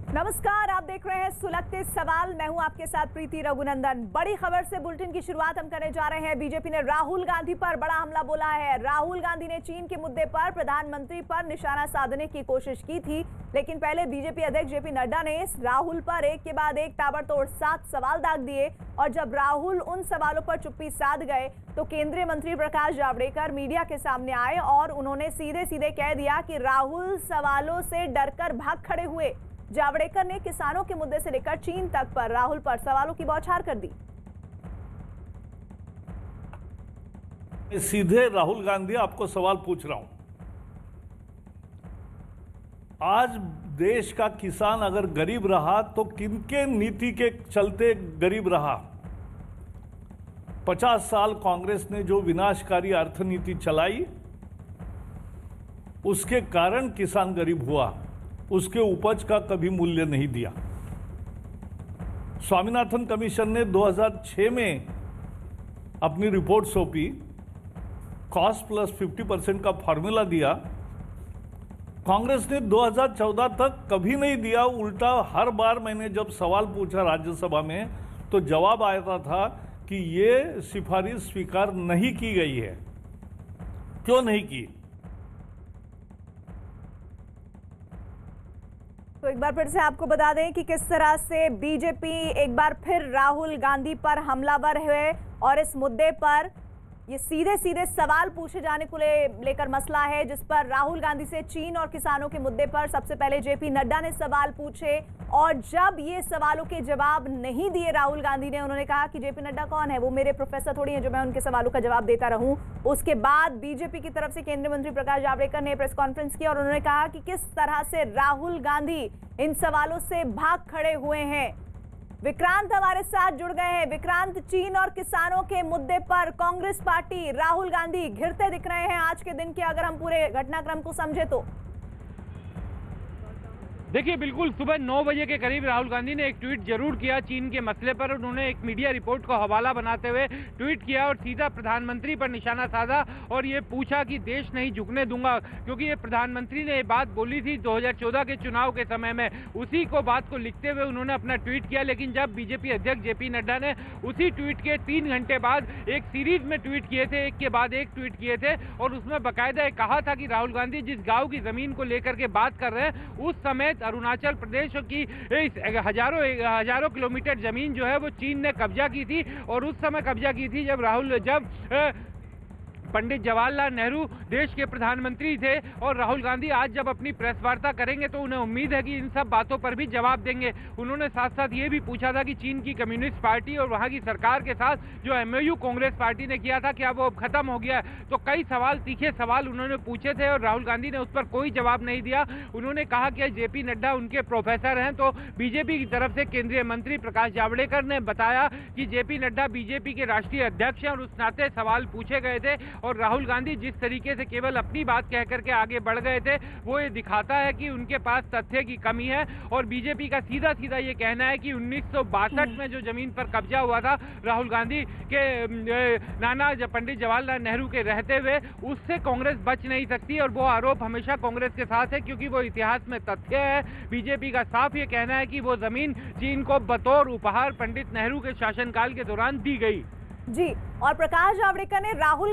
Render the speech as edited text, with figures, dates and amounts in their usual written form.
नमस्कार, आप देख रहे हैं सुलगते सवाल। मैं हूं आपके साथ प्रीति रघुनंदन। बड़ी खबर से बुलेटिन की शुरुआत हम करने जा रहे हैं। बीजेपी ने राहुल गांधी पर बड़ा हमला बोला है। राहुल गांधी ने चीन के मुद्दे पर प्रधानमंत्री पर निशाना साधने की कोशिश की थी, लेकिन पहले बीजेपी अध्यक्ष जेपी नड्डा ने राहुल पर एक के बाद एक ताबड़तोड़ 7 सवाल दाग दिए और जब राहुल उन सवालों पर चुप्पी साध गए तो केंद्रीय मंत्री प्रकाश जावड़ेकर मीडिया के सामने आए और उन्होंने सीधे सीधे कह दिया कि राहुल सवालों से डरकर भाग खड़े हुए। जावड़ेकर ने किसानों के मुद्दे से लेकर चीन तक पर राहुल पर सवालों की बौछार कर दी। सीधे राहुल गांधी आपको सवाल पूछ रहा हूं, आज देश का किसान अगर गरीब रहा तो किनके नीति के चलते गरीब रहा? 50 साल कांग्रेस ने जो विनाशकारी अर्थनीति चलाई उसके कारण किसान गरीब हुआ, उसके उपज का कभी मूल्य नहीं दिया। स्वामीनाथन कमीशन ने 2006 में अपनी रिपोर्ट सौंपी, कॉस्ट प्लस 50% का फॉर्मूला दिया। कांग्रेस ने 2014 तक कभी नहीं दिया, उल्टा हर बार मैंने जब सवाल पूछा राज्यसभा में तो जवाब आया था कि ये सिफारिश स्वीकार नहीं की गई है। क्यों नहीं की? तो एक बार फिर से आपको बता दें कि किस तरह से बीजेपी एक बार फिर राहुल गांधी पर हमलावर हुए और इस मुद्दे पर ये सीधे सीधे सवाल पूछे जाने को लेकर मसला है, जिस पर राहुल गांधी से चीन और किसानों के मुद्दे पर सबसे पहले जेपी नड्डा ने सवाल पूछे और जब ये सवालों के जवाब नहीं दिए राहुल गांधी ने, उन्होंने कहा कि जेपी नड्डा कौन है, वो मेरे प्रोफेसर थोड़ी हैं जो मैं उनके सवालों का जवाब देता रहूं। उसके बाद बीजेपी की तरफ से केंद्रीय मंत्री प्रकाश जावड़ेकर ने प्रेस कॉन्फ्रेंस की और उन्होंने कहा कि किस तरह से राहुल गांधी इन सवालों से भाग खड़े हुए हैं। विक्रांत हमारे साथ जुड़ गए हैं। विक्रांत, चीन और किसानों के मुद्दे पर कांग्रेस पार्टी, राहुल गांधी घिरते दिख रहे हैं आज के दिन के, अगर हम पूरे घटनाक्रम को समझे तो। देखिए, बिल्कुल सुबह 9 बजे के करीब राहुल गांधी ने एक ट्वीट जरूर किया चीन के मसले पर। उन्होंने एक मीडिया रिपोर्ट को हवाला बनाते हुए ट्वीट किया और सीधा प्रधानमंत्री पर निशाना साधा और ये पूछा कि देश नहीं झुकने दूंगा, क्योंकि ये प्रधानमंत्री ने ये बात बोली थी 2014 के चुनाव के समय में। उसी को बात को लिखते हुए उन्होंने अपना ट्वीट किया, लेकिन जब बीजेपी अध्यक्ष जेपी नड्डा ने उसी ट्वीट के 3 घंटे बाद एक सीरीज में ट्वीट किए थे, एक के बाद एक ट्वीट किए थे और उसमें बाकायदा कहा था कि राहुल गांधी जिस गाँव की जमीन को लेकर के बात कर रहे हैं उस समय अरुणाचल प्रदेश की हजारों किलोमीटर जमीन जो है वो चीन ने कब्जा की थी और उस समय कब्जा की थी जब पंडित जवाहरलाल नेहरू देश के प्रधानमंत्री थे। और राहुल गांधी आज जब अपनी प्रेस वार्ता करेंगे तो उन्हें उम्मीद है कि इन सब बातों पर भी जवाब देंगे। उन्होंने साथ साथ ये भी पूछा था कि चीन की कम्युनिस्ट पार्टी और वहां की सरकार के साथ जो एमओयू कांग्रेस पार्टी ने किया था क्या वो अब खत्म हो गया? तो कई सवाल, तीखे सवाल उन्होंने पूछे थे और राहुल गांधी ने उस पर कोई जवाब नहीं दिया। उन्होंने कहा कि जेपी नड्डा उनके प्रोफेसर हैं, तो बीजेपी की तरफ से केंद्रीय मंत्री प्रकाश जावड़ेकर ने बताया कि जेपी नड्डा बीजेपी के राष्ट्रीय अध्यक्ष हैं और उस नाते सवाल पूछे गए थे। और राहुल गांधी जिस तरीके से केवल अपनी बात कह करके आगे बढ़ गए थे वो ये दिखाता है कि उनके पास तथ्य की कमी है। और बीजेपी का सीधा सीधा ये कहना है कि 1962 में जो जमीन पर कब्जा हुआ था राहुल गांधी के नाना पंडित जवाहरलाल नेहरू के रहते हुए, उससे कांग्रेस बच नहीं सकती और वो आरोप हमेशा कांग्रेस के साथ है क्योंकि वो इतिहास में तथ्य है। बीजेपी का साफ ये कहना है कि वो जमीन चीन को बतौर उपहार पंडित नेहरू के शासनकाल के दौरान दी गई। जी, और प्रकाश जावड़ेकर ने राहुल